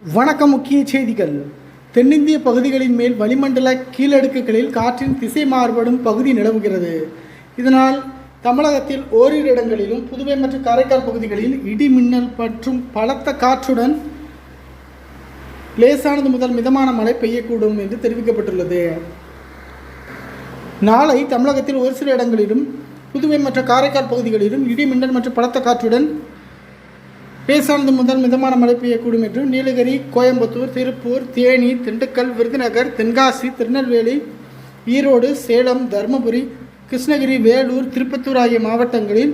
வணக்கம். முக்கிய செய்திகள். தென்னிந்திய பகுதிகளின் மேல் வளிமண்டல கீழடுக்குகளில் காற்றின் திசை மாறுபடும் பகுதி நிலவுகிறது. இதனால் தமிழகத்தில் ஓரிரு இடங்களிலும் புதுவை மற்றும் காரைக்கால் பகுதிகளில் இடி மின்னல் மற்றும் பலத்த காற்றுடன் லேசானது முதல் மிதமான மழை பெய்யக்கூடும் என்று தெரிவிக்கப்பட்டுள்ளது. நாளை தமிழகத்தில் ஒரு சில இடங்களிலும் புதுவை மற்றும் காரைக்கால் பகுதிகளிலும் இடி மின்னல் மற்றும் பலத்த காற்றுடன் லேசானது முதல் மிதமான மழை பெய்யக்கூடும் என்றும் நீலகிரி, கோயம்புத்தூர், திருப்பூர், தேனி, திண்டுக்கல், விருதுநகர், தென்காசி, திருநெல்வேலி, ஈரோடு, சேலம், தருமபுரி, கிருஷ்ணகிரி, வேலூர், திருப்பத்தூர் ஆகிய மாவட்டங்களில்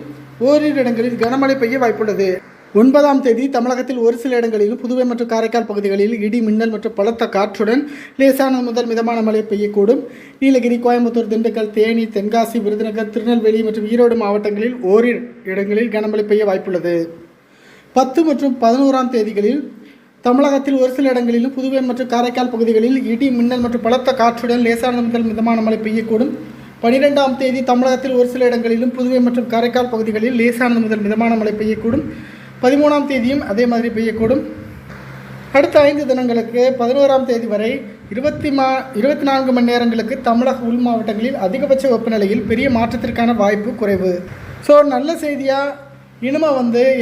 ஓரிரு இடங்களில் கனமழை பெய்ய வாய்ப்புள்ளது. 9ஆம் தேதி தமிழகத்தில் ஒரு சில இடங்களிலும் புதுவை மற்றும் காரைக்கால் பகுதிகளில் இடி மின்னல் மற்றும் பலத்த காற்றுடன் லேசானது முதல் மிதமான மழை பெய்யக்கூடும். நீலகிரி, கோயம்புத்தூர், திண்டுக்கல், தேனி, தென்காசி, விருதுநகர், திருநெல்வேலி மற்றும் ஈரோடு மாவட்டங்களில் ஓரிரு இடங்களில் கனமழை பெய்ய வாய்ப்புள்ளது. 10 மற்றும் 11ஆம் தேதிகளில் தமிழகத்தில் ஒரு சில இடங்களிலும் புதுவை மற்றும் காரைக்கால் பகுதிகளில் இடி மின்னல் மற்றும் பலத்த காற்றுடன் லேசானது முதல் மிதமான மழை பெய்யக்கூடும். 12ஆம் தேதி தமிழகத்தில் ஒரு சில இடங்களிலும் புதுவை மற்றும் காரைக்கால் பகுதிகளில் லேசானது முதல் மிதமான மழை பெய்யக்கூடும். 13ஆம் தேதியும் அதே மாதிரி பெய்யக்கூடும். அடுத்த 5 தினங்களுக்கு 11ஆம் தேதி வரை 24 மணி நேரங்களுக்கு தமிழக உள் மாவட்டங்களில் அதிகபட்ச வெப்பநிலையில் பெரிய மாற்றத்திற்கான வாய்ப்பு குறைவு. நல்ல செய்தியாக இனிமே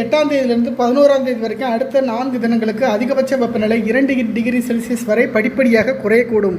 8ஆம் தேதியிலிருந்து 11ஆம் தேதி வரைக்கும் அடுத்த 4 தினங்களுக்கு அதிகபட்ச வெப்பநிலை 2 டிகிரி செல்சியஸ் வரை படிப்படியாக குறையக்கூடும்.